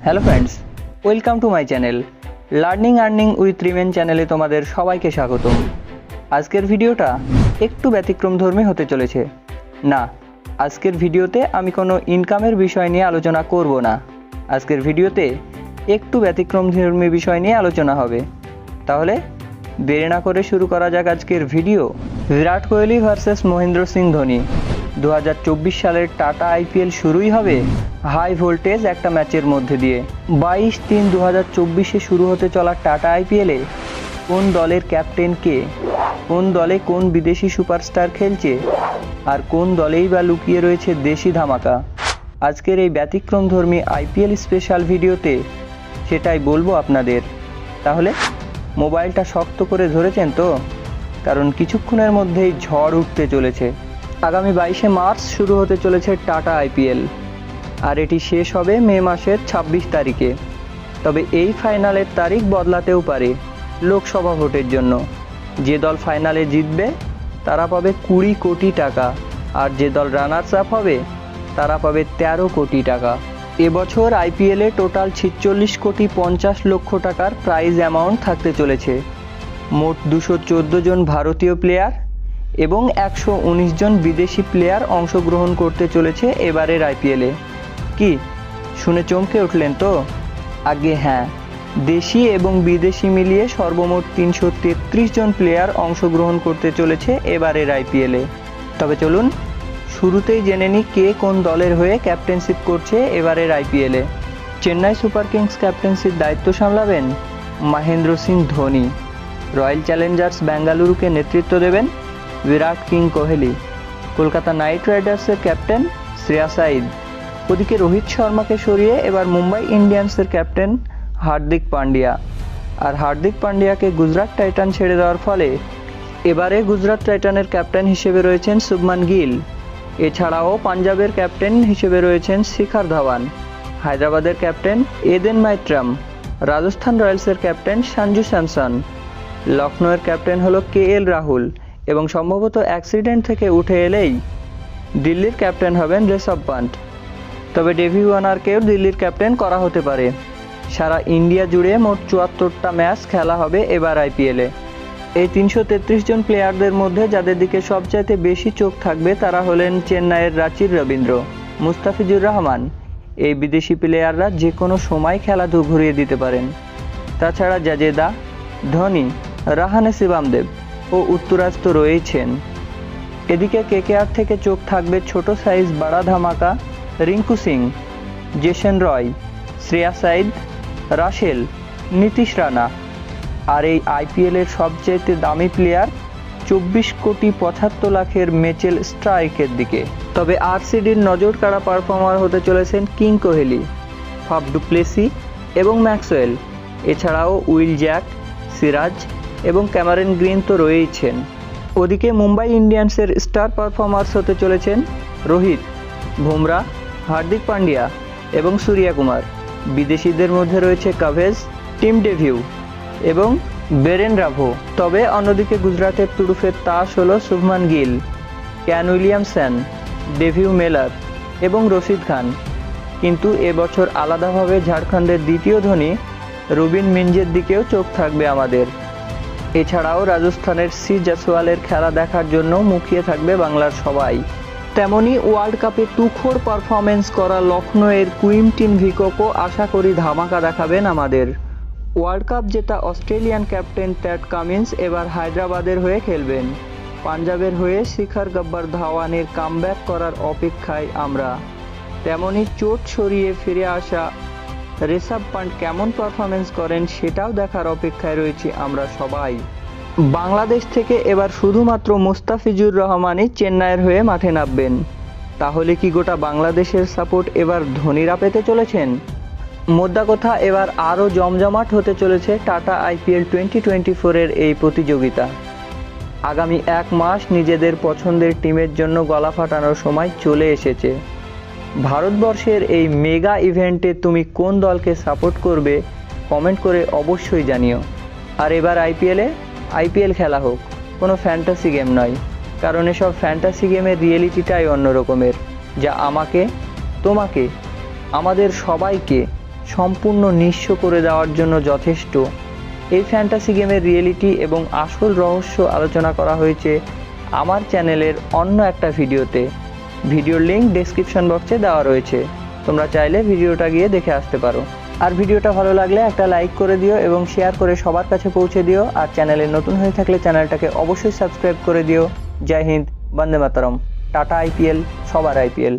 Hello friends, welcome to my channel learning earning with remain চ্যানেলে তোমাদের সবাইকে স্বাগতম। আজকের ভিডিওটা একটু ব্যতিক্রমধর্মী হতে চলেছে। না, আজকের ভিডিওতে আমি কোনো ইনকামের বিষয় নিয়ে আলোচনা করব না। আজকের ভিডিওতে একটু ব্যতিক্রমধর্মী বিষয় নিয়ে আলোচনা হবে। তাহলে দেরি না করে শুরু করা যাক আজকের ভিডিও। বিরাট কোহলি ভার্সেস মহেন্দ্র সিং ধোনি 2024 সালের টাটা আইপিএল শুরুই হবে হাই ভোল্টেজ একটা ম্যাচের মধ্যে দিয়ে। 22/3/2024 শুরু হতে চলা টাটা আইপিএলে কোন দলের ক্যাপ্টেন কে, কোন দলে কোন বিদেশি সুপারস্টার খেলছে, আর কোন দলেই বা লুকিয়ে রয়েছে দেশি ধামাকা, আজকের এই ব্যতিক্রমধর্মী আইপিএল স্পেশাল ভিডিওতে সেটাই বলবো আপনাদের। তাহলে মোবাইলটা শক্ত করে ধরেছেন তো, কারণ কিছুক্ষণের মধ্যেই ঝড় উঠতে চলেছে। আগামী 22শে মার্চ শুরু হতে চলেছে টাটা আইপিএল, আর এটি শেষ হবে মে মাসের 26 তারিখে। তবে এই ফাইনালের তারিখ বদলাতেও পারে লোকসভা ভোটের জন্য। যে দল ফাইনালে জিতবে তারা পাবে 20 কোটি টাকা, আর যে দল রানার্স আপ হবে তারা পাবে 13 কোটি টাকা। এবছর আইপিএলে টোটাল 46 কোটি 50 লক্ষ টাকার প্রাইজ অ্যামাউন্ট থাকতে চলেছে। মোট 214 জন ভারতীয় প্লেয়ার এবং 119 জন বিদেশি প্লেয়ার অংশগ্রহণ করতে চলেছে এবারের আইপিএলে। কি শুনে চমকে উঠলেন তো? আগে হ্যাঁ, দেশি এবং বিদেশি মিলিয়ে সর্বমোট 333 জন প্লেয়ার অংশগ্রহণ করতে চলেছে এবারের আইপিএলে। তবে চলুন শুরুতেই জেনে নিই কে কোন দলের হয়ে ক্যাপ্টেনশিপ করছে এবারের আইপিএলে। চেন্নাই সুপার কিংস ক্যাপ্টেন্সির দায়িত্ব সামলাবেন মহেন্দ্র সিং ধোনি। রয়্যাল চ্যালেঞ্জার্স বেঙ্গালুরুকে নেতৃত্ব দেবেন বিরাট কিং কোহলি। কলকাতা নাইট রাইডার্সের ক্যাপ্টেন শ্রেয়াস আইয়ার। ওদিকে রোহিত শর্মাকে সরিয়ে এবার মুম্বাই ইন্ডিয়ান্সের ক্যাপ্টেন হার্দিক পান্ডিয়া। আর হার্দিক পান্ডিয়াকে গুজরাট টাইটান ছেড়ে দেওয়ার ফলে এবারে গুজরাট টাইটানের ক্যাপ্টেন হিসেবে রয়েছেন শুভমান গিল। এছাড়াও পাঞ্জাবের ক্যাপ্টেন হিসেবে রয়েছেন শিখর ধাওয়ান, হায়দ্রাবাদের ক্যাপ্টেন এডেন মাইত্রাম, রাজস্থান রয়্যালসের ক্যাপ্টেন সঞ্জু স্যামসন, লখনৌয়ের ক্যাপ্টেন হলো কেএল রাহুল, এবং সম্ভবত অ্যাক্সিডেন্ট থেকে উঠে এলেই দিল্লির ক্যাপ্টেন হবেন ঋষভ পান্ট। তবে ডেভিড ওয়ার্নারকেও দিল্লির ক্যাপ্টেন করা হতে পারে। সারা ইন্ডিয়া জুড়ে মোট 74টা ম্যাচ খেলা হবে এবার আইপিএলে। এই 333 জন প্লেয়ারদের মধ্যে যাদের দিকে সবচাইতে বেশি চোখ থাকবে তারা হলেন চেন্নাইয়ের রাঁচির রবীন্দ্র, মুস্তাফিজুর রহমান। এই বিদেশি প্লেয়াররা যে কোনো সময় খেলা ঘুরিয়ে দিতে পারেন। তাছাড়া জাদেজা, ধোনি, রাহানে শিবামদেব ও উত্তরাজ তো রয়েছেন। এদিকে কেকেআর থেকে চোখ থাকবে ছোট সাইজ বড়া ধামাকা রিঙ্কু সিং, জেসন রয়, শ্রেয়াস আইয়ার, রাসেল, নীতিশ রানা। আর এই আইপিএলের সবচেয়ে দামি প্লেয়ার 24 কোটি 75 লাখের মিচেল স্টার্কের দিকে। তবে আরসিডির নজর কাড়া পারফর্মার হতে চলেছেন king Kohli, Faf du Plessis এবং ম্যাক্সওয়েল। এছাড়াও উইল জ্যাক, সিরাজ এবং ক্যামেরন গ্রিন তো রয়েইছেন। ওদিকে মুম্বাই ইন্ডিয়ান্সের স্টার পারফর্মার্স হতে চলেছেন রোহিত, বুমরা, হার্দিক পান্ডিয়া এবং সূর্যা কুমার। বিদেশিদের মধ্যে রয়েছে কাভেজ, টিম ডেভিউ এবং বেরেন ব্রাভো। তবে অন্যদিকে গুজরাটের তুরুফের তাস হলো শুভমান গিল, ক্যান উইলিয়ামসন, ডেভিউ মেলার এবং রশিদ খান। কিন্তু এবছর আলাদাভাবে ঝাড়খণ্ডের দ্বিতীয় ধনী রবিন মিঞ্জের দিকেও চোখ থাকবে আমাদের। এছাড়াও রাজস্থানের সি জয়সওয়ালের খেলা দেখার জন্য মুখিয়ে থাকবে বাংলার সবাই। তেমনি ওয়ার্ল্ড কাপে তুখোড় পারফরমেন্স করা লখনৌয়ের কুইন্টিন ভিকোকও আশা করি ধামাকা দেখাবেন আমাদের। ওয়ার্ল্ড কাপ জেতা অস্ট্রেলিয়ান ক্যাপ্টেন প্যাট কামিন্স এবার হায়দ্রাবাদের হয়ে খেলবেন। পাঞ্জাবের হয়ে শিখর গব্বর ধাওয়ানের কামব্যাক করার অপেক্ষায় আমরা। তেমনি চোট সরিয়ে ফিরে আসা ঋষভ পান্ট কেমন পারফরমেন্স করেন সেটাও দেখার অপেক্ষায় রয়েছি আমরা সবাই। বাংলাদেশ থেকে এবার শুধুমাত্র মুস্তাফিজুর রহমানই চেন্নাইয়ের হয়ে মাঠে নামবেন। তাহলে কি গোটা বাংলাদেশের সাপোর্ট এবার ধোনিরা পেতে চলেছেন? মোদ্দা কথা, এবার আরও জমজমাট হতে চলেছে টাটা আইপিএল 2024-এর এই প্রতিযোগিতা। আগামী 1 মাস নিজেদের পছন্দের টিমের জন্য গলা ফাটানোর সময় চলে এসেছে। ভারতবর্ষের এই মেগা ইভেন্টে তুমি কোন দলকে সাপোর্ট করবে কমেন্ট করে অবশ্যই জানিও। আর এবার আইপিএল খেলা হোক, কোনো ফ্যান্টাসি গেম নয়, কারণ এসব ফ্যান্টাসি গেমের রিয়েলিটিটাই অন্য রকমের, যা আমাকে, তোমাকে, আমাদের সবাইকে সম্পূর্ণ নিঃস্ব করে দেওয়ার জন্য যথেষ্ট। এই ফ্যান্টাসি গেমের রিয়েলিটি এবং আসল রহস্য আলোচনা করা হয়েছে আমার চ্যানেলের অন্য একটা ভিডিওতে। ভিডিওর লিঙ্ক ডেসক্রিপশন বক্সে দেওয়া রয়েছে, তোমরা চাইলে ভিডিওটা গিয়ে দেখে আসতে পারো। আর ভিডিওটা ভালো লাগলে একটা লাইক করে দিও এবং শেয়ার করে সবার কাছে পৌঁছে দিও। আর চ্যানেলে নতুন হয়ে থাকলে চ্যানেলটাকে অবশ্যই সাবস্ক্রাইব করে দিও। জয় হিন্দ, বন্দে মাতরম, টাটা আইপিএল, সবার আইপিএল।